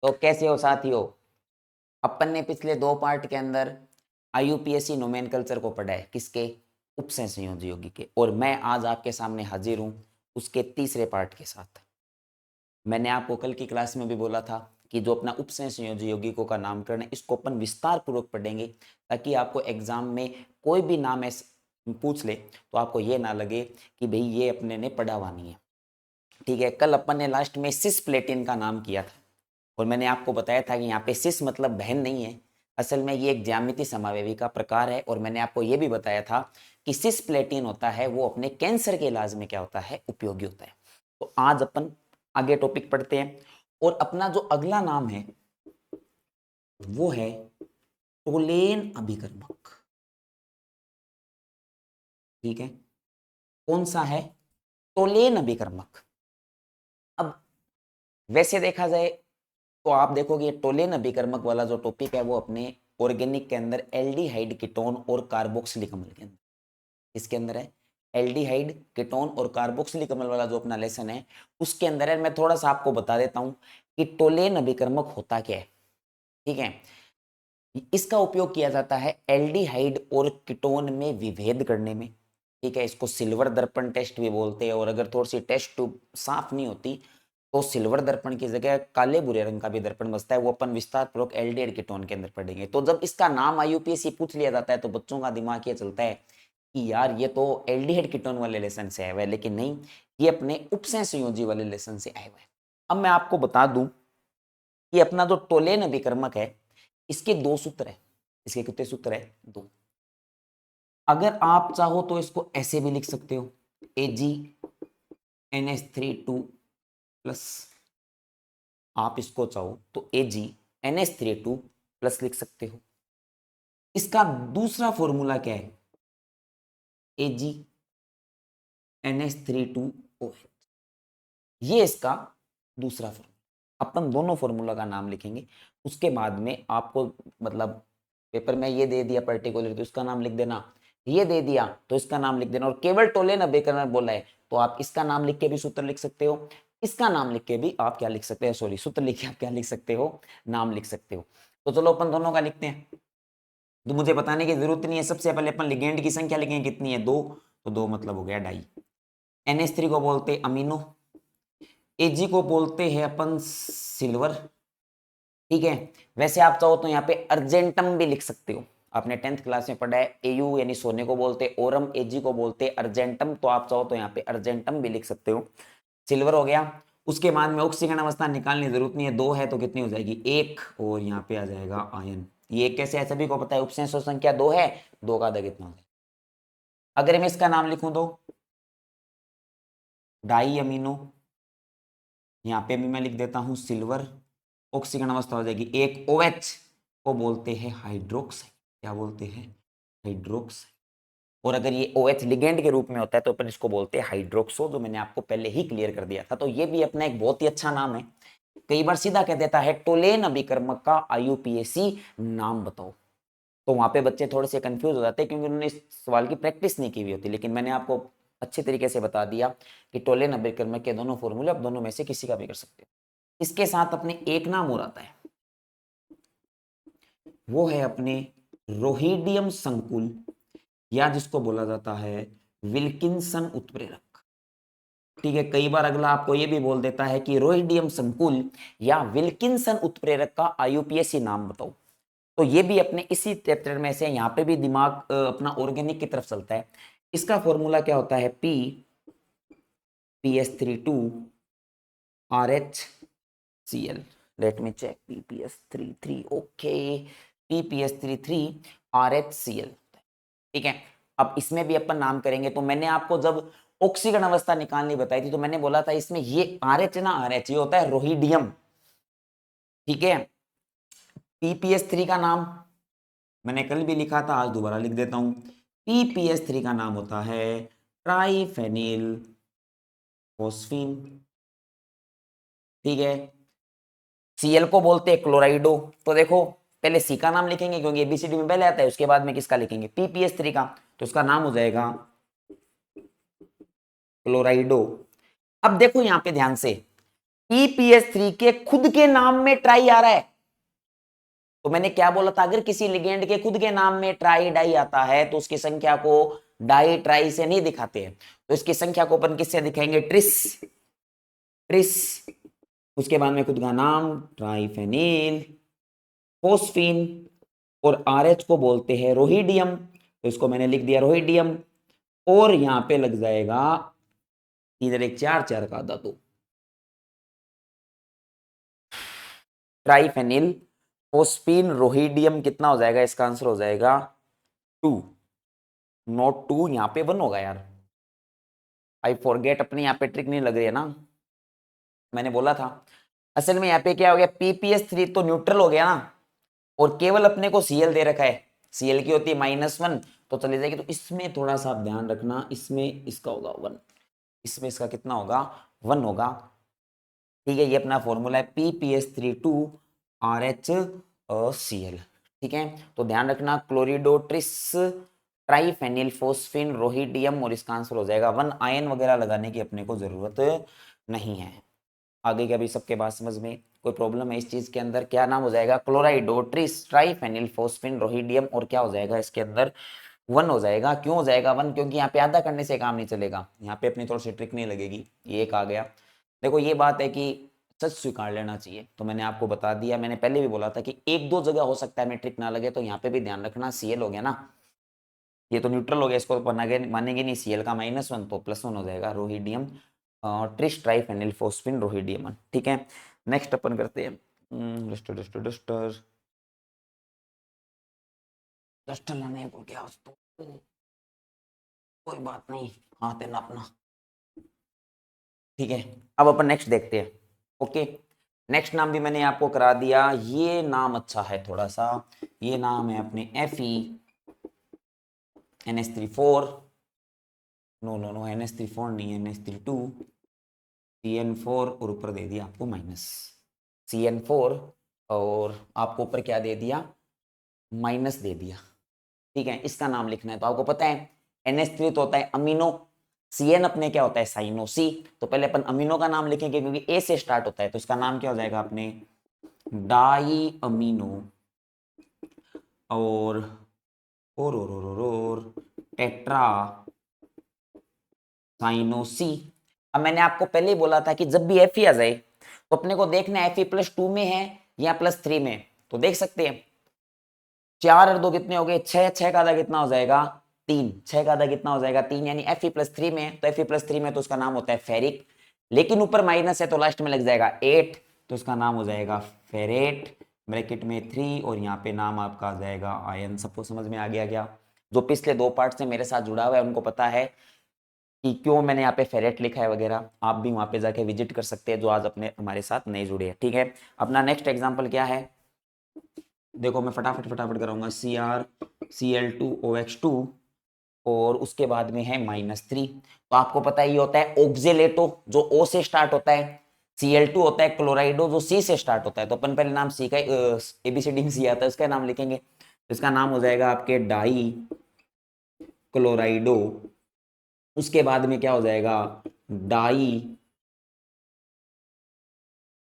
तो कैसे हो साथियों। अपन ने पिछले दो पार्ट के अंदर आईयूपीएसी नोमेनकल्चर को पढ़ा है, किसके? उपसय संयोजी यौगिक के। और मैं आज आपके सामने हाजिर हूं उसके तीसरे पार्ट के साथ। मैंने आपको कल की क्लास में भी बोला था कि जो अपना उपसय संयोजी यौगिकों का नामकरण है इसको अपन विस्तार पूर्वक पढ़ेंगे, ताकि आपको एग्जाम में कोई भी नाम ऐसे पूछ ले तो आपको ये ना लगे कि भाई ये अपने ने पढ़ा हुआ नहीं है। ठीक है, कल अपन ने लास्ट में सिस्प्लेटिन का नाम किया था और मैंने आपको बताया था कि यहाँ पे सिस मतलब बहन नहीं है, असल में ये एक ज्यामिति समावेवी का प्रकार है। और मैंने आपको ये भी बताया था कि सिस्प्लेटिन होता है वो अपने कैंसर के इलाज में क्या होता है, उपयोगी होता है। तो आज अपन आगे टॉपिक पढ़ते हैं और अपना जो अगला नाम है वो है टोलेन अभिकर्मक। ठीक है, कौन सा है? टोलेन अभिकर्मक। अब वैसे देखा जाए तो आप देखोगे ये टोलेन अभिकर्मक वाला जो टॉपिक है वो अपने ऑर्गेनिक के अंदर एल्डिहाइड कीटोन और कार्बोक्सिलिक अम्ल के अंदर, इसके अंदर है एल्डिहाइड कीटोन और कार्बोक्सिलिक अम्ल वाला जो अपना लेसन है उसके अंदर है। मैं थोड़ा सा आपको बता देता हूं कि टोलेन अभिकर्मक होता क्या है। ठीक है, इसका उपयोग किया जाता है एल्डिहाइड और कीटोन में विभेद करने में। ठीक है, इसको सिल्वर दर्पण टेस्ट भी बोलते हैं। और अगर थोड़ी सी टेस्ट ट्यूब साफ नहीं होती तो सिल्वर दर्पण की जगह काले भूरे रंग का भी दर्पण बचता है, वो अपन विस्तार पूर्वक एल्डिहाइड कीटोन के अंदर पढ़ेंगे। तो जब इसका नाम आईयूपीएससी पूछ लिया जाता है तो बच्चों का दिमाग ये चलता है कि यार ये तो एल्डिहाइड कीटोन वाले लेसन से आया हुआ है, लेकिन नहीं, ये अपने उपसय संयोजी वाले लेसन से आया हुआ है। अब मैं आपको बता दूं कि अपना जो टोलेन अभिकर्मक है इसके दो सूत्र है। इसके कितने सूत्र है? दो। अगर आप चाहो तो इसको ऐसे भी लिख सकते हो, AgNH3 2 प्लस, आप इसको चाहो तो AgNH3 2 प्लस लिख सकते हो। इसका दूसरा फॉर्मूला क्या है? AgNH3 2OH। ये इसका दूसरा फॉर्मूला। अपन दोनों फॉर्मूला का नाम लिखेंगे, उसके बाद में आपको मतलब पेपर में ये दे दिया पर्टिकुलर तो इसका नाम लिख देना, ये दे दिया तो इसका नाम लिख देना। और केवल टोलेन अभिकर्मक बोला है तो आप इसका नाम लिख के भी सूत्र लिख सकते हो, इसका नाम लिख के भी आप क्या लिख सकते हो, सॉरी सूत्र लिख के आप क्या लिख सकते हो, नाम लिख सकते हो। तो चलो अपन दोनों का लिखते हैं। तो मुझे बताने की जरूरत नहीं है, सबसे पहले अपन लिगेंड की संख्या लिखेंगे, कितनी है? दो। तो दो मतलब हो गया डाई। NH3 को बोलते अमीनो, Ag को बोलते हैं अपन सिल्वर। ठीक है, वैसे आप चाहो तो यहाँ पे अर्जेंटम भी लिख सकते हो। आपने 10th क्लास में पढ़ा है Au यानी सोने को बोलते ओरम, Ag को बोलते अर्जेंटम, तो आप चाहो तो यहाँ पे अर्जेंटम भी लिख सकते हो। सिल्वर हो गया। उसके बाद में ऑक्सीकरण अवस्था निकालने की जरूरत नहीं है, दो है तो कितनी हो जाएगी? एक। और यहाँ पे आ जाएगा आयन। ये कैसे है सभी को पता है, उपसय संख्या दो है, दो का आधा कितना हो जाएगा। अगर मैं इसका नाम लिखूं तो डाई अमीनो, यहाँ पे भी मैं लिख देता हूं सिल्वर। ऑक्सीकरण अवस्था हो जाएगी एक। OH को बोलते हैं हाइड्रोक्साइड। क्या बोलते हैं? हाइड्रोक्साइड। और अगर ये OH लिगेंड के रूप में होता है तो अपन इसको बोलते हैं हाइड्रोक्सो, जो मैंने आपको पहले ही क्लियर कर दिया था। तो ये भी अपना एक बहुत ही अच्छा नाम है। कई बार सीधा कह देता है टोलेन अभिकर्मक का आईयूपीएसी नाम बताओ, तो वहां पे बच्चे थोड़े से कंफ्यूज हो जाते हैं क्योंकि उन्होंने इस सवाल की प्रैक्टिस नहीं की हुई होती। लेकिन मैंने आपको अच्छे तरीके से बता दिया कि टोलेन अभिकर्मक के दोनों फॉर्मूले आप दोनों में से किसी का भी कर सकते हो। इसके साथ अपने एक नाम और आता है, वो है अपने रोहिडियम संकुल, या जिसको बोला जाता है विल्किंसन उत्प्रेरक। ठीक है, कई बार अगला आपको ये भी बोल देता है कि रोहिडियम संकुल या विल्किंसन उत्प्रेरक का आईयूपीएसी नाम बताओ। तो ये भी अपने इसी चैप्टर में से, यहाँ पे भी दिमाग अपना ऑर्गेनिक की तरफ चलता है। इसका फॉर्मूला क्या होता है? PPS3 2RH let me check. PPS33 okay, PPS33 RHCl। ठीक है, अब इसमें भी अपन नाम करेंगे। तो मैंने आपको जब ऑक्सीकरण अवस्था निकालनी बताई थी तो मैंने बोला था इसमें ये RH ना, RH ये होता है रोहिडियम। ठीक है, PPS3 का नाम मैंने कल भी लिखा था, आज दोबारा लिख देता हूं। PPS3 का नाम होता है ट्राइफेनिल फोस्फीन। ठीक है, Cl को बोलते हैं क्लोराइडो। तो देखो पहले C का नाम लिखेंगे क्योंकि ABCD में पहले आता है, उसके बाद में किसका लिखेंगे? PPS3 का। तो इसका नाम हो जाएगा क्लोराइडो। अब देखो यहां पे ध्यान से, PPS3 के खुद के नाम में ट्राई आ रहा है। तो मैंने क्या बोला था, अगर किसी लिगेंड के खुद के नाम में ट्राई डाई आता है तो उसकी संख्या को डाई ट्राई से नहीं दिखाते हैं, तो इसकी संख्या को अपन किससे दिखाएंगे, ट्रिस ट्रिस। उसके बाद में खुद का नाम ट्राइफेनिल फोस्फीन, और RH को बोलते हैं रोहिडियम, तो इसको मैंने लिख दिया रोहिडियम। और यहां पे लग जाएगा इधर एक चार चार का धातु, ट्राइफेनिल फोस्फीन रोहिडियम, कितना हो जाएगा, इसका आंसर हो जाएगा 2, नॉट 2, यहां पे 1 होगा यार। आई फॉरगेट, अपनी यहाँ पे ट्रिक नहीं लग रही है ना, मैंने बोला था। असल में यहाँ पे क्या हो गया, PPS3 तो न्यूट्रल हो गया ना, और केवल अपने को Cl दे रखा है, Cl की होती है -1, तो चली जाएगी। तो इसमें थोड़ा सा आप ध्यान रखना, इसमें इसका होगा 1, इसमें इसका कितना होगा, 1 होगा। ठीक है, ये अपना फॉर्मूला है PPS3 2RH ठीक है, तो ध्यान रखना, क्लोरिडोट्रिस ट्राइफेनिल फोस्फिन रोहिडियम, और इसका आंसर हो जाएगा 1। आयन वगैरह लगाने की अपने को जरूरत नहीं है। आगे क्या भी सबके बात समझ में, कोई प्रॉब्लम है इस चीज के अंदर, क्या नाम हो जाएगा, क्लोराइडोट्रिस ट्राइफेनिल फोस्फिन रोहिडियम, और क्या हो जाएगा इसके अंदर, 1 हो जाएगा। क्यों हो जाएगा 1, क्योंकि यहाँ पे आधा करने से काम नहीं चलेगा, यहाँ पे अपनी थोड़ी सी ट्रिक नहीं लगेगी। ये एक आ गया। देखो ये बात है कि सच स्वीकार लेना चाहिए, तो मैंने आपको बता दिया, मैंने पहले भी बोला था कि एक दो जगह हो सकता है मैं ट्रिक ना लगे, तो यहाँ पे भी ध्यान रखना। Cl हो गया ना, ये तो न्यूट्रल हो गया, इसको तो मानेंगे नहीं, Cl का -1 तो +1 हो जाएगा, रोहिडियम ट्रिस ट्राइफेनिल फोस्फिन रोहिडियम। ठीक है, नेक्स्ट अपन करते हैं डस्टर डस्टर डस्टर डस्टर लाने को क्या कोई बात नहीं, हाथ है ना अपना। ठीक है, अब अपन नेक्स्ट देखते हैं। ओके, नेक्स्ट नाम भी मैंने आपको करा दिया, ये नाम अच्छा है थोड़ा सा, ये नाम है अपने FeNH3 4, no no no NH3 4 नहीं, NH3 2 CN4, और ऊपर दे दिया आपको -CN4, और आपको ऊपर क्या दे दिया, माइनस दे दिया। ठीक है, इसका नाम लिखना है, तो आपको पता है NH3 तो होता है अमीनो, CN अपने क्या होता है साइनो C, तो पहले अपन अमीनो का नाम लिखेंगे क्योंकि A से स्टार्ट होता है, तो इसका नाम क्या हो जाएगा अपने डाई अमीनो, और टेट्रा साइनो C। अब मैंने आपको पहले ही बोला था कि जब भी Fe आ जाए तो अपने को देखना है Fe+2 में है या +3 में, तो देख सकते हैं 4 और 2 कितने हो गए, 6, 6 का आधा कितना हो जाएगा 3, 6 का आधा कितना हो जाएगा 3, यानी Fe+3 में, तो Fe+3 में तो उसका नाम होता है फेरिक, लेकिन ऊपर माइनस है तो लास्ट में लग जाएगा 8, तो इसका नाम हो जाएगा फेरेट, ब्रैकेट में 3, और यहाँ पे नाम आपका आ जाएगा आयन। सबको समझ में आ गया क्या, जो पिछले 2 पार्ट से मेरे साथ जुड़ा हुआ है उनको पता है कि क्यों मैंने यहाँ पे फेरेट लिखा है वगैरह, आप भी वहां पे जाके विजिट कर सकते हैं जो आज अपने हमारे साथ नहीं जुड़े हैं। ठीक है, अपना नेक्स्ट एग्जांपल क्या है, देखो मैं फटाफट फटाफट कराऊंगा, CrCl2OH2, और उसके बाद में है -3, तो आपको पता है ये होता है ऑक्जेलेटो जो O से स्टार्ट होता है, Cl2 होता है क्लोराइडो जो C से स्टार्ट होता है, तो अपन पहले नाम C का ABCD में C आता है उसका नाम लिखेंगे, तो इसका नाम हो जाएगा आपके डाई क्लोराइडो, उसके बाद में क्या हो जाएगा डाई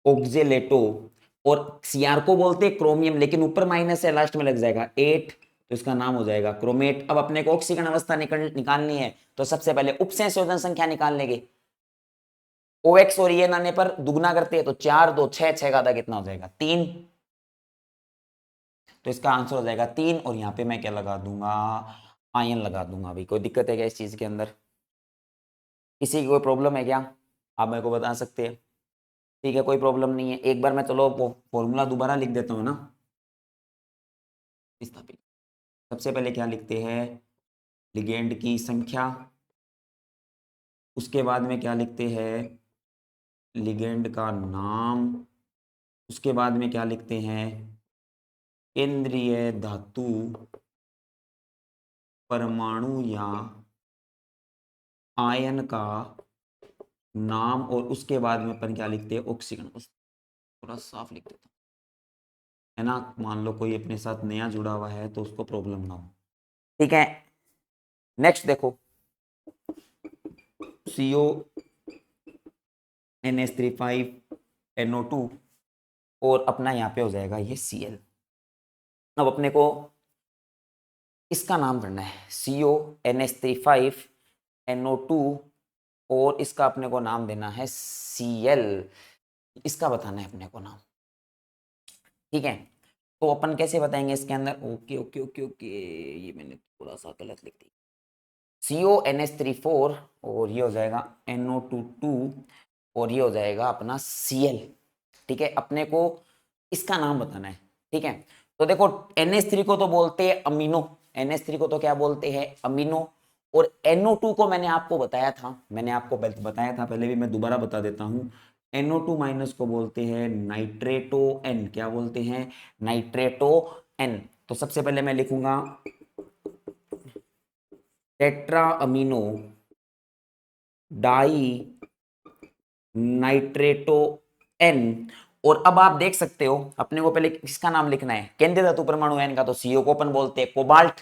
ऑक्जेलेटो, और Cr को बोलते हैं क्रोमियम, लेकिन ऊपर माइनस है लास्ट में लग जाएगा 8, तो इसका नाम हो जाएगा क्रोमेट। अब अपने को ऑक्सीकरण अवस्था निकालनी है, तो सबसे पहले उपसंयोजन संख्या निकाल लेंगे, OX और EN आने पर दुगना करते हैं, तो 4 2 6, 6 का आधा कितना हो जाएगा 3, तो इसका आंसर हो जाएगा 3, और यहाँ पे मैं क्या लगा दूंगा, आयन लगा दूंगा। अभी कोई दिक्कत है क्या इस चीज के अंदर, किसी की कोई प्रॉब्लम है क्या, आप मेरे को बता सकते हैं। ठीक है, कोई प्रॉब्लम नहीं है, एक बार मैं चलो फॉर्मूला दोबारा लिख देता हूँ ना, स्थापित। सबसे पहले क्या लिखते हैं, लिगेंड की संख्या, उसके बाद में क्या लिखते हैं, लिगेंड का नाम, उसके बाद में क्या लिखते हैं, केंद्रीय धातु परमाणु या आयन का नाम, और उसके बाद में अपन क्या लिखते हैं, ऑक्सीकरण। थोड़ा साफ लिख देता हूँ, है ना, मान लो कोई अपने साथ नया जुड़ा हुआ है तो उसको प्रॉब्लम ना हो। ठीक है, नेक्स्ट देखो, CO NH3 5 NO2 और अपना यहाँ पे हो जाएगा ये Cl। अब अपने को इसका नाम करना है CONH3 5NO2 और इसका अपने को नाम देना है Cl। इसका बताना है अपने को नाम, ठीक है। तो अपन कैसे बताएंगे इसके अंदर, ओके ओके ओके ओके, ये मैंने थोड़ा सा गलत लिख दी। CONH3 4 और ये हो जाएगा NO2 और ये हो जाएगा अपना Cl, ठीक है। अपने को इसका नाम बताना है, ठीक है। तो देखो NH3 को तो बोलते हैं अमीनो, NH3 को तो क्या बोलते हैं अमीनो, और NO2 को मैंने आपको बताया था, पहले भी मैं दोबारा बता देता हूं। NO2 माइनस को बोलते हैं नाइट्रेटो N, क्या बोलते हैं नाइट्रेटो N। तो सबसे पहले मैं लिखूंगा टेट्रा अमीनो डाई नाइट्रेटो N। और अब आप देख सकते हो अपने को पहले किसका नाम लिखना है, केंद्रीय धातु परमाणु N का, तो CO को अपन बोलते हैं कोबाल्ट,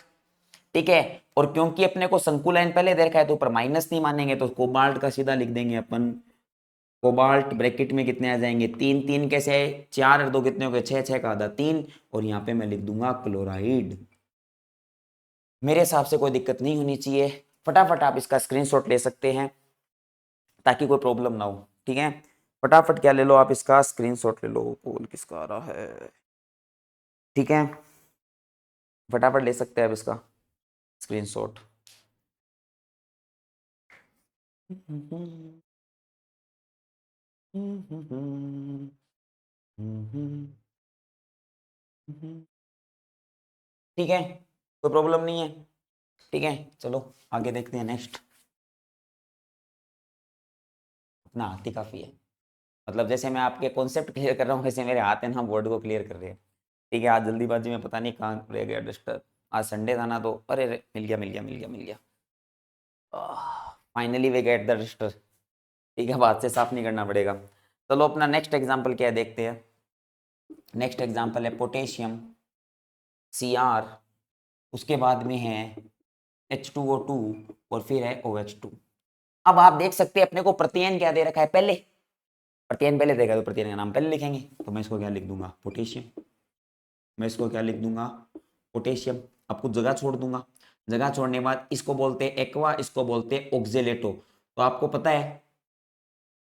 ठीक है। और क्योंकि अपने को संकुल N पहले दे रखा है तो ऊपर माइनस नहीं मानेंगे, तो कोबाल्ट का सीधा लिख देंगे अपन कोबाल्ट, ब्रैकेट में कितने आ जाएंगे 3, 3 कैसे है 4 और 2 कितने हो गए 6, 6 का आधा 3, और यहाँ पे मैं लिख दूंगा क्लोराइड। मेरे हिसाब से कोई दिक्कत नहीं होनी चाहिए, फटाफट आप इसका स्क्रीनशॉट ले सकते हैं ताकि कोई प्रॉब्लम ना हो, ठीक है। फटाफट क्या ले लो आप, इसका स्क्रीनशॉट ले लो, कॉल किसका आ रहा है, ठीक है। फटाफट ले सकते हैं आप इसका स्क्रीनशॉट। ठीक है, कोई प्रॉब्लम नहीं है, ठीक है। चलो आगे देखते हैं नेक्स्ट। अपना हाथ ही काफी है, मतलब जैसे मैं आपके कॉन्सेप्ट क्लियर कर रहा हूँ वैसे मेरे हाथ है ना बोर्ड को क्लियर कर रहे हैं, ठीक है। आज जल्दीबाजी में पता नहीं कहाँ रह गया डस्टर, आज संडे था ना, तो अरे मिल गया मिल गया मिल गया मिल गया, finally way get the duster, ठीक है। हाथ से साफ नहीं करना पड़ेगा। चलो अपना नेक्स्ट एग्जाम्पल क्या है देखते हैं। नेक्स्ट एग्जाम्पल है पोटेशियम Cr, उसके बाद में है H2O2 और फिर है OH2। अब आप देख सकते हैं अपने को प्रत्ययन क्या दे रखा है, पहले प्रत्ययन पहले देगा तो प्रत्ययन का नाम पहले लिखेंगे, तो मैं इसको क्या लिख दूंगा पोटेशियम, मैं इसको क्या लिख दूंगा पोटेशियम। अब कुछ जगह छोड़ दूंगा, जगह छोड़ने के बाद इसको बोलते हैं एक्वा, इसको बोलते हैं ऑक्जेलेटो। तो आपको पता है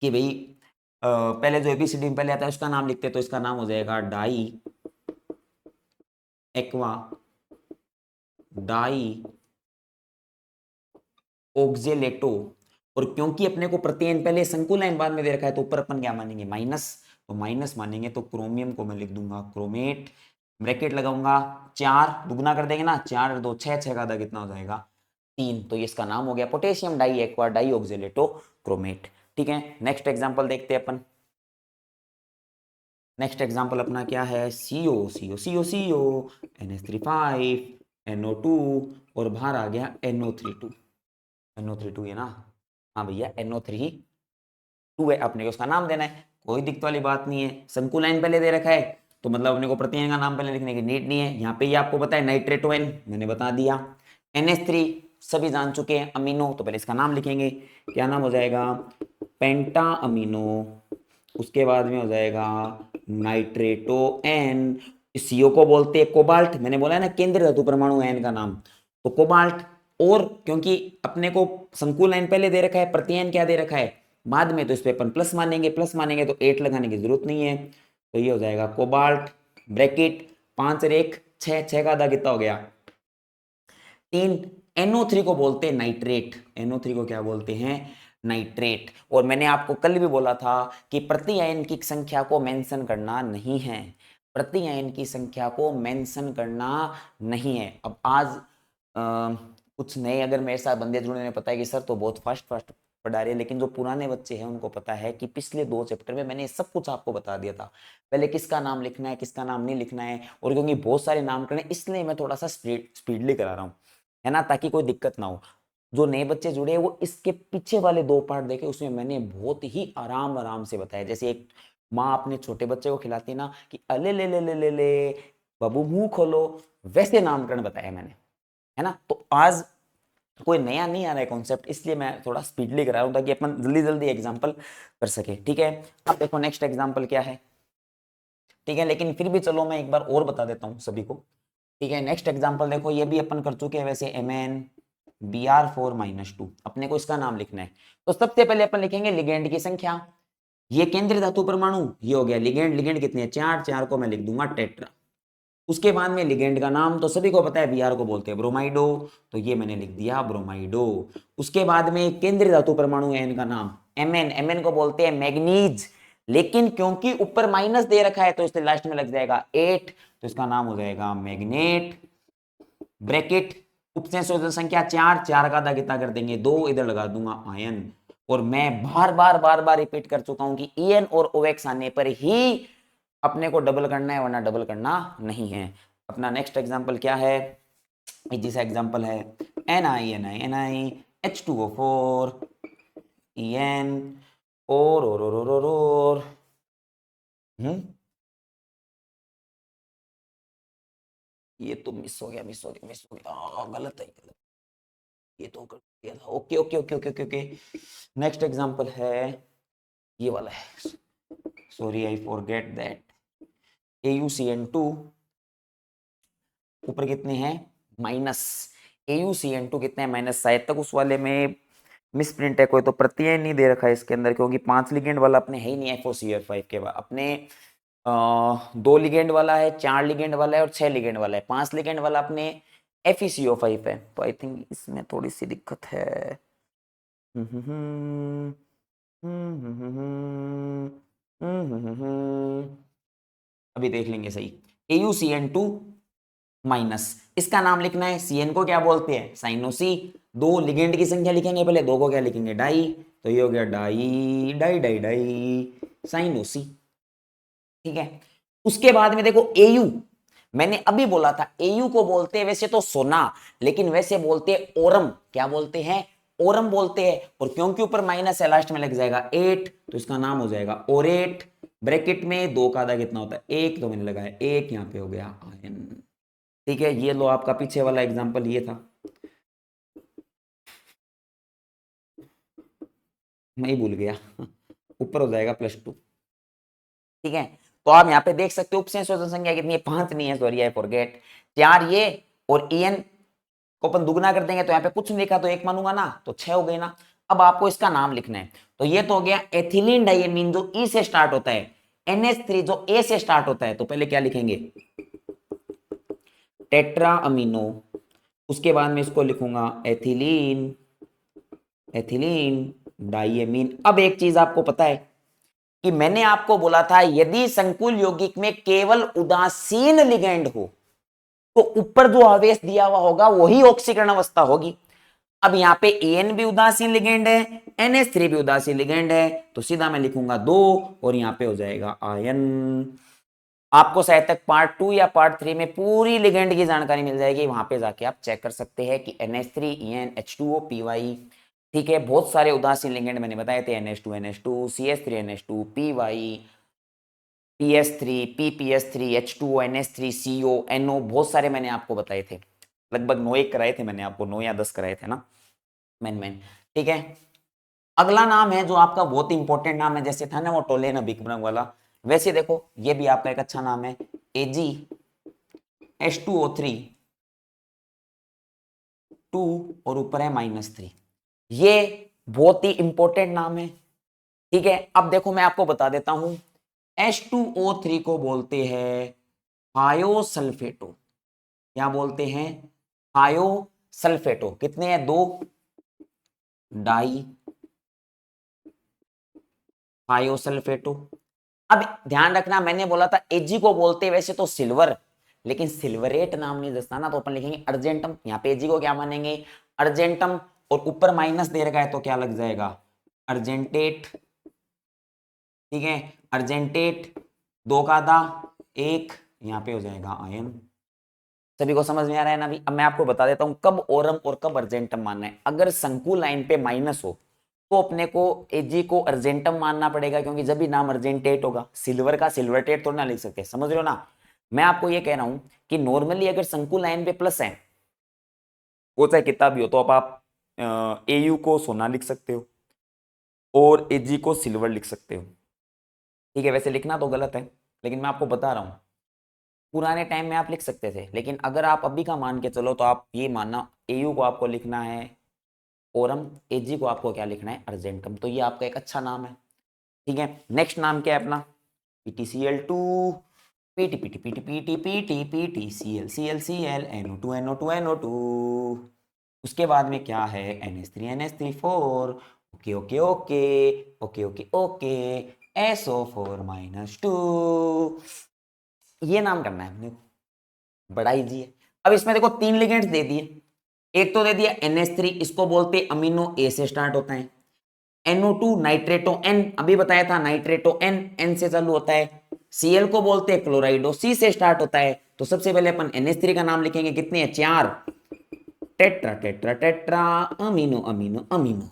कि भाई पहले जो एबीसीडी में पहले आता है उसका नाम लिखते हैं, तो इसका नाम हो जाएगा डाई एक्वा डाई ऑक्जेलेटो। और क्योंकि अपने को प्रत्ययन पहले संकुल लाइन बाद में दे रखा है तो ऊपर अपन क्या मानेंगे माइनस, तो माइनस मानेंगे, तो क्रोमियम को मैं लिख दूंगा क्रोमेट, ब्रैकेट लगाऊंगा 4 दुगना कर देंगे ना, 4 और 2 6, 6 का आधा कितना हो जाएगा 3, तो ये इसका नाम हो गया potassium di aqua di oxalato chromate, ठीक है। नेक्स्ट एग्जांपल देखते हैं अपन। नेक्स्ट एग्जांपल अपना क्या है CO CO CO CO NH3 5 NO2 और बाहर आ गया NO32 NO32 है ना, हाँ भैया NO32 है, अपने को उसका नाम देना है, कोई दिक्कत वाली बात नहीं है। संकुल लाइन पहले दे रखा है तो मतलब अपने को प्रत्ययन का नाम पहले लिखने की नीड नहीं है। यहाँ पे ये आपको पता है नाइट्रेटो N मैंने बता दिया, NH3 सभी जान चुके हैं, अमीनो तो पहले इसका नाम लिखेंगे, क्या नाम हो जाएगा पेंटा अमीनो, उसके बाद में हो जाएगा नाइट्रेटो N। CO को बोलते हैं कोबाल्ट, मैंने बोला है ना केंद्रीय धातु परमाणु N का नाम, तो कोबाल्ट। और क्योंकि अपने को संकुल लाइन पहले दे रखा है प्रत्ययन क्या दे रखा है बाद में, तो इस पे अपन प्लस मानेंगे, प्लस मानेंगे तो 8 लगाने की जरूरत नहीं है, तो ये हो जाएगा कोबाल्ट, ब्रैकेट 5 और 1 6, 6 का आधा कितना हो गया 3। NO3 को बोलते हैं नाइट्रेट, NO3 को क्या बोलते हैं नाइट्रेट। और मैंने आपको कल भी बोला था कि प्रति आयन की संख्या को मेंशन करना नहीं है, प्रति आयन की संख्या को मेंशन करना नहीं है। अब आज कुछ नए अगर मेरे साथ बंदे जुड़े ने पता है कि सर तो बहुत फास्ट फास्ट पढ़ा रहे हैं, लेकिन जो पुराने बच्चे हैं उनको पता है कि पिछले 2 चैप्टर में मैंने सब कुछ आपको बता दिया था, पहले किसका नाम लिखना है किसका नाम नहीं लिखना है, और क्योंकि बहुत सारे नामकरण इसलिए मैं थोड़ा सा स्पीडली करा रहा हूँ, है ना, ताकि कोई दिक्कत ना हो। जो नए बच्चे जुड़े हैं वो इसके पीछे वाले 2 पार्ट देखे, उसमें मैंने बहुत ही आराम आराम से बताया, जैसे एक माँ अपने छोटे बच्चे को खिलाती ना कि अले ले ले ले ले ले बाबू मुंह खोलो, वैसे नामकरण बताया मैंने, है ना। तो आज कोई नया नहीं आ रहा है कॉन्सेप्ट, इसलिए मैं थोड़ा स्पीडली करा रहा हूँ ताकि अपन जल्दी जल्दी एग्जाम्पल कर सके। ठीक है, अब देखो नेक्स्ट एग्जाम्पल क्या है। ठीक है, लेकिन फिर भी चलो मैं एक बार और बता देता हूँ सभी को। ठीक है, नेक्स्ट एग्जाम्पल देखो, ये भी अपन कर चुके हैं वैसे, MnBr4-2, अपने को इसका नाम लिखना है। तो सबसे पहले अपन लिखेंगे लिगेंड की संख्या, ये केंद्रीय धातु परमाणु, ये हो गया लिगेंड। लिगेंड कितने हैं? 4, 4 को मैं लिख दूंगा टेट्रा। उसके बाद में लिगेंड का नाम तो सभी को पता है, Br को बोलते हैं ब्रोमाइडो, तो ये मैंने लिख दिया ब्रोमाइडो। उसके बाद में केंद्रीय धातु परमाणु है, इनका नाम Mn, Mn को बोलते हैं मैग्नीज, लेकिन क्योंकि ऊपर माइनस दे रखा है तो इसलिए लास्ट में लग जाएगा 8, तो इसका नाम हो जाएगा मैग्नेट। ब्रैकेट उपसंयोजन संख्या 4, 4 का आधा कितना कर देंगे 2, इधर लगा दूंगा आयन। और मैं बार बार रिपीट कर चुका हूं कि En और OX आने पर ही अपने को डबल करना है, वरना डबल करना नहीं है। अपना नेक्स्ट एग्जांपल क्या है, जैसा एग्जांपल है NiNiNiH2O4 En और ये तो मिस हो गया, गलत है, गलत, ये तो कर दिया था। Okay okay okay okay okay okay, next example है ये वाला है, sorry I forget that, AuCN2 ऊपर कितने हैं माइनस, AuCN2 कितने हैं माइनस, शायद तक उस वाले में मिस प्रिंट है कोई, तो प्रत्यय नहीं दे रखा है इसके अंदर, क्योंकि 5 लिगेंड वाला अपने है ही नहीं FOCF5 के बाद, अपने 2 लिगेंड वाला है, 4 लिगेंड वाला है और 6 लिगेंड वाला है। 5 लिगेंड वाला अपने FeCO5 है, तो आई थिंक इसमें थोड़ी सी दिक्कत है। अभी देख लेंगे सही। AuCN2 माइनस, इसका नाम लिखना है, CN को क्या बोलते हैं साइनोसी। 2 लिगेंड की संख्या लिखेंगे पहले, 2 को क्या लिखेंगे डाई, तो ये हो गया डाई डाई डाई डाई साइनोसी। ठीक है, उसके बाद में देखो AU, मैंने अभी बोला था AU को बोलते हैं वैसे तो सोना, लेकिन वैसे बोलते हैं ओरम, क्या बोलते हैं ओरम बोलते हैं, और क्योंकि ऊपर माइनस है लास्ट में लग जाएगा 8, तो इसका नाम हो जाएगा ओरेट। ब्रैकेट में 2 का आधा कितना होता है 1, तो मैंने लगाया 1, यहाँ पे हो गया आयन। ठीक है, ये लो आपका पीछे वाला एग्जांपल ये था, मैं ही भूल गया ऊपर हो जाएगा +2। ठीक है, तो आप यहाँ पे देख सकते हो उपसंयोजन संख्या कितनी है 5 नहीं है, सॉरी आई फॉरगेट, 4 ये और En को अपन दुगना कर देंगे तो यहाँ पे कुछ नहीं लिखा तो 1 मानूंगा ना, तो 6 हो गई ना। अब आपको इसका नाम लिखना है, तो ये तो हो गया एथिलीन डाइमीन जो E से स्टार्ट होता है, NH3 जो A से स्टार्ट होता है, तो पहले क्या लिखेंगे टेट्रा अमीनो, उसके बाद में इसको लिखूंगा एथिलीन, एथिलीन डाइमीन। अब एक चीज आपको पता है कि मैंने आपको बोला था यदि संकुल यौगिक में केवल उदासीन लिगेंड हो तो ऊपर जो आवेश दिया हुआ होगा वही ऑक्सीकरण अवस्था होगी। अब यहाँ पे एन भी उदासीन लिगेंड है, NH3 भी उदासीन लिगेंड है, तो सीधा मैं लिखूंगा 2 और यहाँ पे हो जाएगा आयन। आपको शायद तक पार्ट 2 या पार्ट 3 में पूरी लिगेंड की जानकारी मिल जाएगी, वहां पे जाके आप चेक कर सकते हैं कि NH3 EN H2O PY। ठीक है, बहुत सारे उदासीन लिगेंड मैंने बताए थे, NH2 NH2 CH3 NH2 PY PS3 PPS3 H2O NH3 CO NO, बहुत सारे मैंने आपको बताए थे, लगभग 9 एक कराए थे मैंने आपको, 9 या 10 कराए थे ना मैन। ठीक है, अगला नाम है जो आपका बहुत इंपॉर्टेंट नाम है, जैसे था ना वो टोलेन अभिक्रमण वाला, वैसे देखो ये भी आपका एक अच्छा नाम है AgH2O3 2 और ऊपर है -3, ये बहुत ही इंपॉर्टेंट नाम है। ठीक है, अब देखो मैं आपको बता देता हूं, H2O3 को बोलते हैं थायोसल्फेटो, क्या बोलते हैं थायोसल्फेटो, कितने हैं 2 डाई थायोसल्फेटो। अब ध्यान रखना मैंने बोला था Ag को बोलते वैसे तो सिल्वर, लेकिन सिल्वरेट नाम नहीं दसना ना, तो अपन लिखेंगे अर्जेंटम, यहाँ पे Ag को क्या मानेंगे अर्जेंटम, और ऊपर माइनस दे रखा है तो क्या लग जाएगा अर्जेंटेट। ठीक है, अर्जेंटेट 2 का आधा 1, यहाँ पे हो जाएगा आयन। सभी को समझ में आ रहा है ना। अभी अब मैं आपको बता देता हूं कब ओरम और कब अर्जेंटम मानना है। अगर संकुल लाइन पे माइनस हो तो अपने को Ag को अर्जेंटम मानना पड़ेगा, क्योंकि जब भी नाम अर्जेंटेट होगा, सिल्वर का सिल्वरटेट तो ना लिख सकते, समझ रहे हो ना। मैं आपको ये कह रहा हूं कि नॉर्मली अगर संकुल लाइन पे प्लस है, वो चाहे कितना भी हो, तो अब आप AU को सोना लिख सकते हो और AG को सिल्वर लिख सकते हो। ठीक है, वैसे लिखना तो गलत है लेकिन मैं आपको बता रहा हूँ, पुराने टाइम में आप लिख सकते थे, लेकिन अगर आप अभी का मान के चलो तो आप ये मानना AU को आपको लिखना है ओरम, AG को आपको क्या लिखना है अर्जेंटम। तो ये आपका एक अच्छा नाम है। ठीक है, नेक्स्ट नाम क्या है अपना PTCl2, PTPTPTPTPTCl NO2 उसके बाद में क्या है NH3 okay okay okay okay okay okay SO4-2। ये नाम करना है अपने को, बड़ा इजी है। अब इसमें देखो 3 लिगेंड्स दे दिए, एक तो दे दिया NH3, इसको बोलते अमीनो ए से स्टार्ट होता है। NO2 नाइट्रेटो N, अभी बताया था नाइट्रेटो N, N से चालू होता है। Cl को बोलते हैं क्लोराइडो, C से स्टार्ट होता है। तो सबसे पहले अपन NH3 का नाम लिखेंगे, कितने हैं 4, tetra tetra tetra amino amino amino.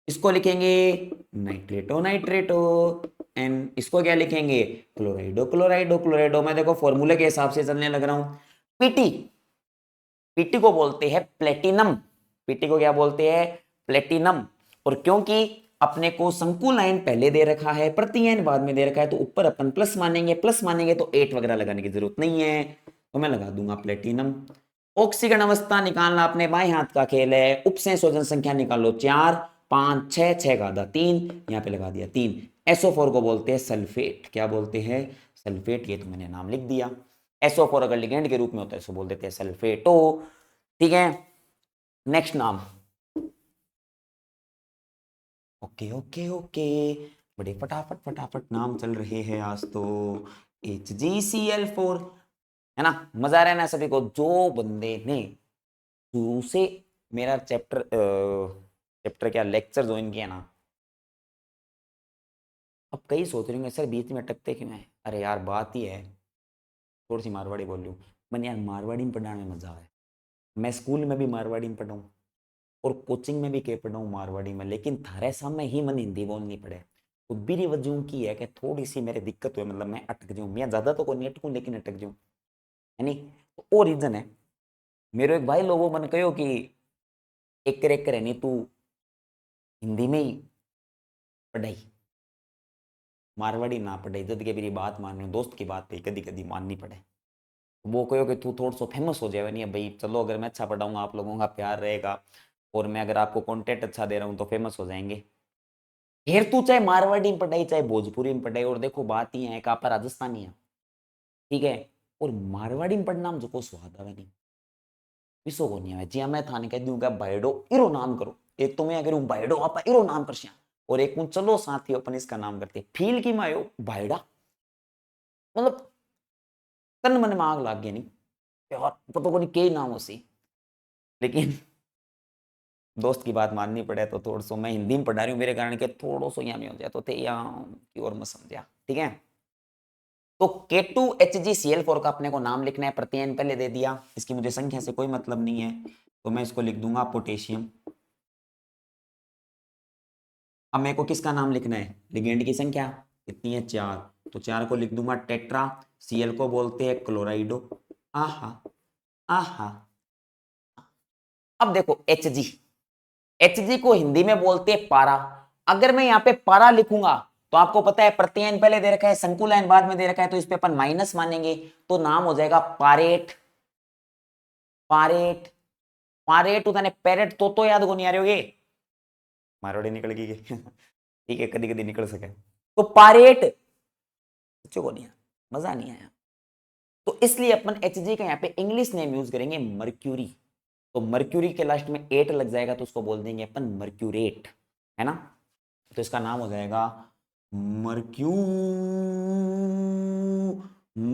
इसको लिखेंगे नाइट्रेटो नाइट्रेटो N, इसको क्या लिखेंगे क्लोराइडो क्लोराइडो क्लोराइडो। मैं देखो फॉर्मूले के हिसाब से चलने लग रहा हूं। पीटी, पीटी को बोलते हैं प्लेटिनम, पीटी को क्या बोलते हैं प्लेटिनम। और क्योंकि अपने को संकुलायन पहले दे रखा है, प्रतियन बाद में दे रखा है, तो ऊपर अपन प्लस मानेंगे, प्लस मानेंगे तो 8 वगैरह लगाने की जरूरत नहीं है, तो मैं लगा दूंगा प्लेटिनम। ऑक्सीकरण अवस्था निकालना अपने बाएं हाथ का खेल है। उपसंयोजन संख्या निकालो 4 5 6, 6 का आधा 3, यहाँ पे लगा दिया 3। SO4 को बोलते हैं सल्फेट, क्या बोलते हैं सल्फेट, ये तो मैंने नाम लिख दिया। SO4 अगर लिगेंड के रूप में होता है इसको बोल देते हैं सल्फेटो। ठीक है, नेक्स्ट नाम, ओके ओके ओके, बड़े फटाफट फटाफट नाम चल रहे हैं आज तो। HgCl4, है ना, मजा आ रहा है ना सभी को। जो बंदे ने शुरू से मेरा चैप्टर क्या लेक्चर ज्वाइन किया ना, अब कई सोच रहे होंगे सर बीच में अटकते क्यों है। अरे यार बात ही है, थोड़ी सी मारवाड़ी बोल रही हूँ मैंने यार, मारवाड़ी में पढ़ाने में मजा है। मैं स्कूल में भी मारवाड़ी में पढ़ा हूँ और कोचिंग में भी के पढ़ा हूँ मारवाड़ी में, लेकिन थारे सामने ही मन हिंदी बोलनी पड़े। तो बीरी वजह की है कि थोड़ी सी मेरे दिक्कत हुई, मतलब मैं अटक जाऊँ, मैं ज्यादा तो कोई नहीं अटकूँ लेकिन अटक जाऊँ, है नहीं। तो वो रीजन है। मेरे एक भाई लोगों मन कहो कि एक करे करे नहीं तू हिंदी में ही पढ़ाई, मारवाड़ी ना पढ़ाई, जद के मेरी बात मान रहे दोस्त की बात पे कभी कभी माननी पड़े। वो कहो कि तू थोड़ा सा फेमस हो जाए नहीं भाई, चलो अगर मैं अच्छा पढ़ाऊंगा आप लोगों का प्यार रहेगा और मैं अगर आपको कंटेंट अच्छा दे रहा हूँ तो फेमस हो जाएंगे। फिर तू चाहे मारवाड़ी में पढ़ाई चाहे भोजपुरी में पढ़ाई, और देखो बात ही है कि आप राजस्थानी है, ठीक है, और मारवाड़ी में पढ़ना में जो को स्वाद आवे नहीं, विसो को नहीं आवे। जी मैं थाने कह दूंगा भाईडो इरो नाम करो, एक तो मैं करूं भाईडो आप इरो नाम कर श्या, और एक चलो साथी अपन इसका नाम करते फील की मायो भाईडा, मतलब तन मन में आग लाग गई नहीं यार, पता को नहीं के नाम हो सी, लेकिन दोस्त की बात माननी पड़े तो थोड़ा सो मैं हिंदी में पढ़ा रही हूँ मेरे कारण के थोड़ा सो यहाँ में हो जाए तो थे यहाँ की ओर मत समझा। ठीक है, तो K2HgCl4 का अपने को नाम लिखना है, प्रतियन पहले दे दिया, इसकी मुझे संख्या से कोई मतलब नहीं है तो मैं इसको लिख दूंगा पोटेशियम। अब मेरे को किसका नाम लिखना है, लिगेंड की संख्या कितनी है 4, तो 4 को लिख दूंगा टेट्रा, Cl को बोलते हैं क्लोराइडो। आहा आहा, अब देखो Hg को हिंदी में बोलते हैं पारा। अगर मैं यहाँ पे पारा लिखूंगा तो आपको पता है प्रत्ययन पहले दे रखा है संकुलायन बाद में दे रखा है, तो इस पे अपन माइनस मानेंगे तो नाम हो जाएगा पारेट। पारेट पारेट उतने पैरेट तो याद को नहीं आ रहे होगे, मारवाड़ी निकल गई ठीक है कभी कभी निकल सके, तो पारेट बच्चों को नहीं आया, मजा नहीं आया, तो इसलिए अपन Hg का यहाँ पे इंग्लिश नेम यूज करेंगे मर्क्यूरी। तो मर्क्यूरी के लास्ट में 8 लग जाएगा तो उसको बोल देंगे अपन मर्क्यूरेट, है ना। तो इसका नाम हो जाएगा मर्क्यू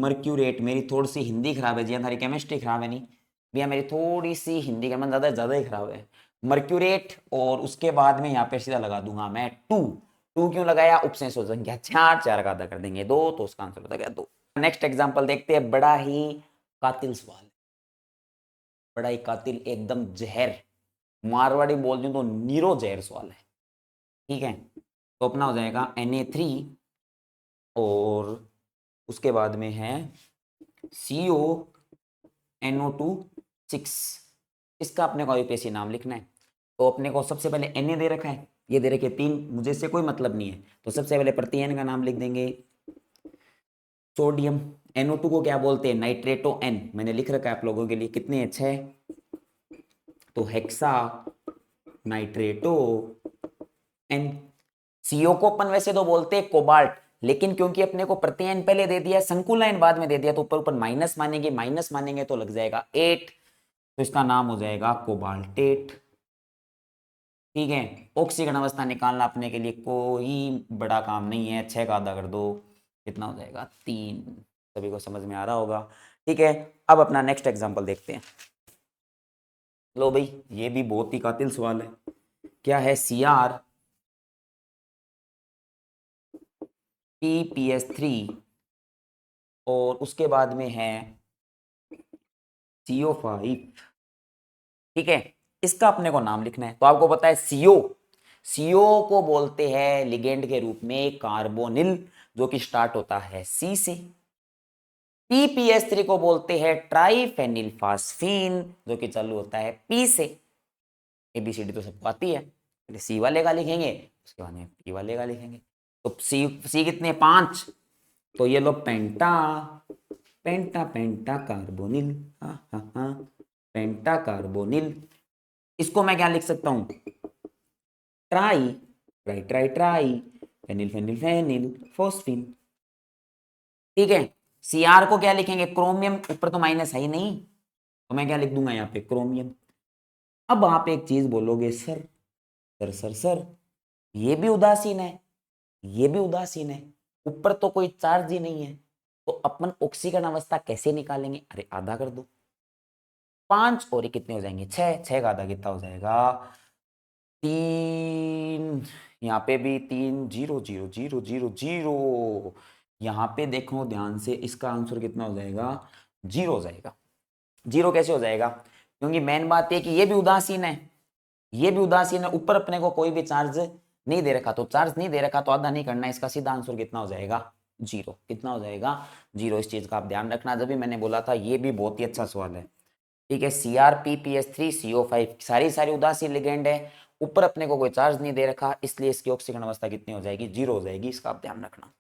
मर्क्यूरेट। मेरी थोड़ी सी हिंदी खराब है जी, हमारी केमिस्ट्री खराब है नहीं भैया, मेरी थोड़ी सी हिंदी का मन ज्यादा ही खराब है। मर्क्यूरेट, और उसके बाद में यहाँ पे सीधा लगा दूंगा मैं 2। 2 क्यों लगाया, उपसंयोजन संख्या 4, 4 का आधा कर देंगे 2, तो उसका आंसर हो गया 2। नेक्स्ट एग्जाम्पल देखते हैं, बड़ा ही कातिल सवाल, बड़ा ही कातिल एकदम जहर, मारवाड़ी बोल दूं तो नीरो जहर सवाल है। ठीक है, तो अपना हो जाएगा Na3 और उसके बाद में है CONO2 6, इसका अपने को यूपीएससी नाम लिखना है। तो अपने को सबसे पहले Na दे रखा है, ये दे रखे 3, मुझे इससे कोई मतलब नहीं है, तो सबसे पहले प्रति N का नाम लिख देंगे सोडियम। NO2 को क्या बोलते हैं, नाइट्रेटो N, मैंने लिख रखा है आप लोगों के लिए, कितने है 6, तो हेक्सा नाइट्रेटो N। CO को अपन वैसे तो बोलते हैं कोबाल्ट, लेकिन क्योंकि अपने को प्रति N पहले दे दिया, संकुल N बाद में दे दिया, तो ऊपर ऊपर माइनस मानेंगे, माइनस मानेंगे तो लग जाएगा 8, तो इसका नाम हो जाएगा कोबाल्टेट। ठीक है, ऑक्सीकरण अवस्था निकालना अपने के लिए कोई बड़ा काम नहीं है, 6 का आधा कर दो, कितना हो जाएगा 3। सभी को समझ में आ रहा होगा। ठीक है, अब अपना नेक्स्ट एग्जांपल देखते हैं। लो भाई, ये भी बहुत ही कातिल सवाल है। क्या है, CrPPS3 और उसके बाद में है CO5। ठीक है, इसका अपने को नाम लिखना है, तो आपको पता है सीओ को बोलते हैं लिगेंड के रूप में कार्बोनिल, जो कि स्टार्ट होता है C से। PPS3 को बोलते हैं ट्राइफेनिल फास्फीन, जो कि चालू होता है P से। ABCD तो सबको आती है, पहले C वाले का लिखेंगे, उसके बाद में P वाले का लिखेंगे। तो C कितने, 5, तो ये लो पेंटा, पेंटा पेंटा कार्बोनिल, हाँ हाँ हाँ, पेंटा कार्बोनिल। इसको मैं क्या लिख सकता हूं, tri tri tri tri phenyl phenyl phenyl phosphine. ठीक है, Cr को क्या लिखेंगे, क्रोमियम, ऊपर तो माइनस है ही नहीं, तो मैं क्या लिख दूंगा यहाँ पे, क्रोमियम। अब आप एक चीज बोलोगे, सर सर सर सर, ये भी उदासीन है, ये भी उदासीन है, ऊपर तो कोई चार्ज ही नहीं है, तो अपन ऑक्सीकरण अवस्था कैसे निकालेंगे। अरे आधा कर दो, 5 और ये कितने हो जाएंगे, 6, 6 का आधा कितना हो जाएगा 3, यहाँ पे भी 3, 0 0 0 0 0, यहाँ पे देखो ध्यान से, इसका आंसर कितना हो जाएगा, 0 हो जाएगा। 0 कैसे हो जाएगा, क्योंकि मेन बात है कि ये भी उदासीन है, ये भी उदासीन है, ऊपर अपने को कोई भी चार्ज नहीं दे रखा, तो चार्ज नहीं दे रखा तो आधा नहीं करना है, इसका सीधा आंसर कितना हो जाएगा, 0। कितना हो जाएगा, 0। इस चीज का आप ध्यान रखना, जब भी मैंने बोला था ये भी बहुत ही अच्छा सवाल है। ठीक है, CrPPS3 CO5 सारी सारी उदासीन लिगेंड है, ऊपर अपने को कोई चार्ज नहीं दे रखा, इसलिए इसकी ऑक्सीकरण अवस्था कितनी हो जाएगी, 0 हो जाएगी, इसका आप ध्यान रखना।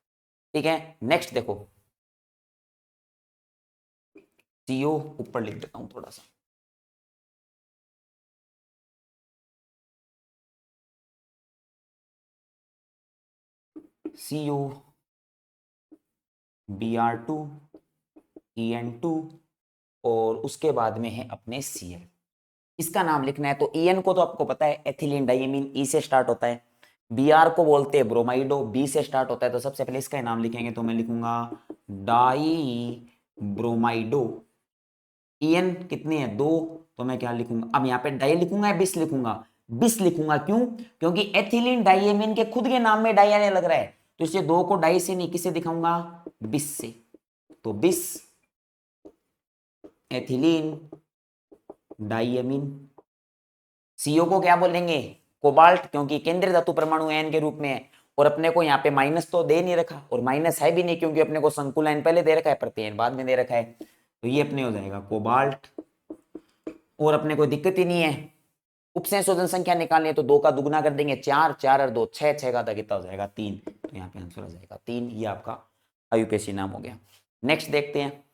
ठीक है, नेक्स्ट देखो, CO ऊपर लिख देता हूं थोड़ा सा, CO Br2 En2 और उसके बाद में है अपने Cl। इसका नाम लिखना है, तो En को तो आपको पता है एथिलीन डाइमीन, E से स्टार्ट होता है। Br को बोलते हैं ब्रोमाइडो, B से स्टार्ट होता है, तो सबसे पहले इसका नाम लिखेंगे, तो मैं लिखूंगा डाई ब्रोमाइडो। En कितनी है, 2, तो मैं क्या लिखूंगा, अब यहाँ पे डाई लिखूंगा या बिस लिखूंगा, बिस लिखूंगा, क्यों, क्योंकि एथिलीन डाइएमीन के खुद के नाम में डाई आने लग रहा है, तो इसलिए 2 को डाई से नहीं, किससे दिखाऊंगा, बिस से, तो बिस एथिलीन डाइएमीन। सीओ को क्या बोलेंगे, कोबाल्ट, क्योंकि केंद्रीय धातु परमाणु एन के रूप में है, और अपने को यहाँ पे माइनस तो दे नहीं रखा, और माइनस है भी नहीं, क्योंकि अपने को संकुल एन पहले दे रखा है, प्रति एन बाद में दे रखा है, तो ये अपने हो जाएगा कोबाल्ट। और अपने को दिक्कत ही नहीं है, उपसंयोजन संख्या निकालनी है, तो 2 का दुगुना कर देंगे, 4, 4 और 2 6, 6 का कितना हो जाएगा 3, तो यहाँ पे आंसर हो जाएगा 3। ये आपका आयुपेशी नाम हो गया। नेक्स्ट देखते हैं,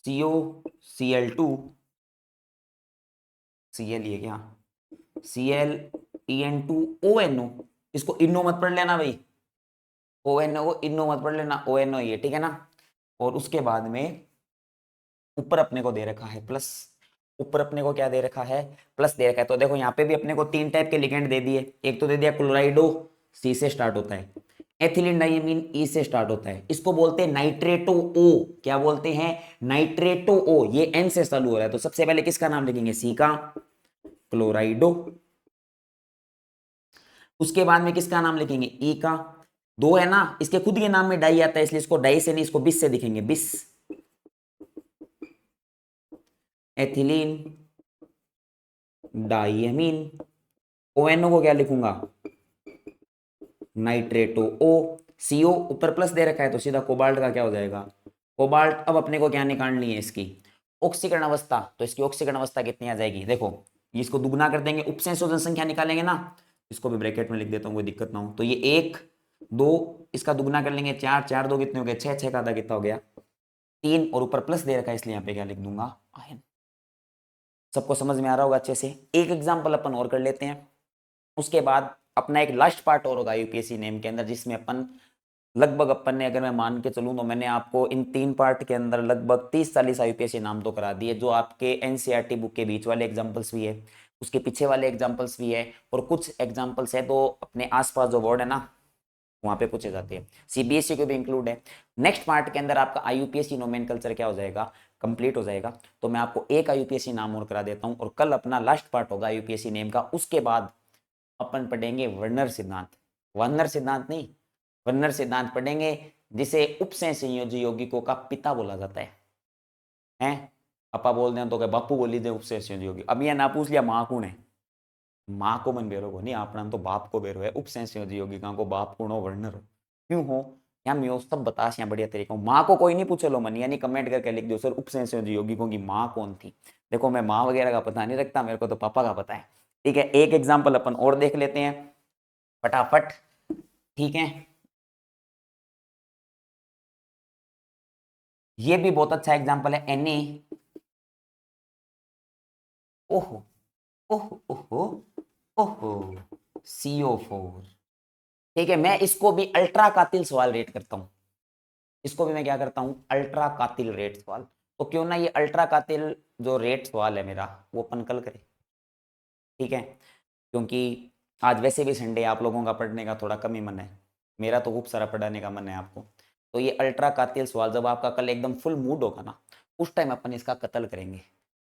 COCl2, Cl ये क्या, ClEn2ONO, इसको इनो मत पढ़ लेना भाई, ONO को इनो मत पढ़ लेना, ONO ये, ठीक है ना। और उसके बाद में ऊपर अपने को दे रखा है प्लस, ऊपर अपने को क्या दे रखा है, प्लस दे रखा है, तो देखो यहाँ पे भी अपने को 3 टाइप के लिगेंड दे दिए, एक तो दे दिया क्लोराइडो, C से स्टार्ट होता है, एथिलीन डाइमीन, E से स्टार्ट होता है, इसको बोलते हैं नाइट्रेटो O, क्या बोलते हैं, नाइट्रेटो O, ये N से चालू हो रहा है, तो सबसे पहले किसका नाम लिखेंगे, C का, क्लोराइडो। उसके बाद में किसका नाम लिखेंगे, ई का, 2 है ना, इसके खुद के नाम में डाई आता है, इसलिए इसको डाई से नहीं, इसको बिस से दिखेंगे, बिस एथिलीन डाइएमीन। ONO को क्या लिखूंगा, नाइट्रेटो O। CO ऊपर प्लस दे रखा है, तो सीधा कोबाल्ट का क्या हो जाएगा, कोबाल्ट। अब अपने को क्या निकालनी है, इसकी ऑक्सीकरण अवस्था, तो इसकी ऑक्सीकरण अवस्था कितनी आ जाएगी, देखो इसको दुगना कर देंगे, उपसंयोजन संख्या निकालेंगे ना, इसको भी ब्रैकेट में लिख देता हूँ कोई दिक्कत ना हो। तो ये 1 2, इसका दुगना कर लेंगे 4 4 2 कितने हो गए 6 6 का आधा कितना हो गया 3, और ऊपर प्लस दे रखा है इसलिए यहाँ पे क्या लिख दूंगा आयन। सबको समझ में आ रहा होगा अच्छे से। एक एग्जाम्पल अपन और कर लेते हैं, उसके बाद अपना एक लास्ट पार्ट और होगा यूपीएससी नेम के अंदर, जिसमें अपन लगभग अपन ने, अगर मैं मान के चलूं तो मैंने आपको इन 3 पार्ट के अंदर लगभग 30-40 यूपीएससी नाम तो करा दिए, जो आपके एनसीईआरटी बुक के बीच वाले एग्जांपल्स भी है, उसके पीछे वाले एग्जांपल्स भी है, और कुछ एग्जांपल्स है तो अपने आसपास जो बोर्ड है ना वहां पे पूछे जाते हैं, सीबीएसई को भी इंक्लूड है। नेक्स्ट पार्ट के अंदर आपका आईयूपीएससी नोमेनकल्चर क्या हो जाएगा, कंप्लीट हो जाएगा। तो मैं आपको एक आईयूपीएससी नाम और करा देता हूं, और कल अपना लास्ट पार्ट होगा आईयूपीएससी नेम का। उसके बाद अपन पढ़ेंगे वर्नर सिद्धांत, वर्नर सिद्धांत नहीं, वर्नर सिद्धांत पढ़ेंगे, जिसे उपसय संयोजी यौगिकों का पिता बोला जाता है? अपा बोल दें तो क्या बापू बोली दे उपसय संयोजी यौगिक। अब ये ना पूछ लिया माँ कौन है, माँ को मन बेरो को नहीं, आपना तो बाप को बेरो है। उपसय संयोजी यौगिका को बाप कौन हो, वर्नर हो, क्यों हो, यहाँ मैं सब बता यहाँ बढ़िया तरीका। माँ को कोई नहीं पूछे लो मन, यानी कमेंट करके लिख दो सर उपसय संयोजी यौगिकों की माँ कौन थी। देखो मैं माँ वगैरह का पता नहीं रखता, मेरे को तो पापा का पता है। ठीक है, एक एग्जाम्पल अपन और देख लेते हैं फटाफट। ठीक है, ये भी बहुत अच्छा एग्जाम्पल है, Na, ओहो ओहो ओहो ओहो, CO4। ठीक है, मैं इसको भी अल्ट्रा कातिल सवाल रेट करता हूं, इसको भी मैं क्या करता हूं, अल्ट्रा कातिल रेट सवाल। तो क्यों ना ये अल्ट्रा कातिल जो रेट सवाल है मेरा वो अपन कल करें। ठीक है, क्योंकि आज वैसे भी संडे, आप लोगों का पढ़ने का थोड़ा कम ही मन है, मेरा तो खूब सारा पढ़ाने का मन है आपको। तो ये अल्ट्रा कातिल सवाल जब आपका कल एकदम फुल मूड होगा ना, उस टाइम अपन इसका कत्ल करेंगे।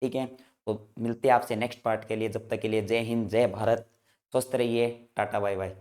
ठीक है, तो मिलते हैं आपसे नेक्स्ट पार्ट के लिए, जब तक के लिए जय हिंद जय भारत, स्वस्थ रहिए, टाटा बाय बाय।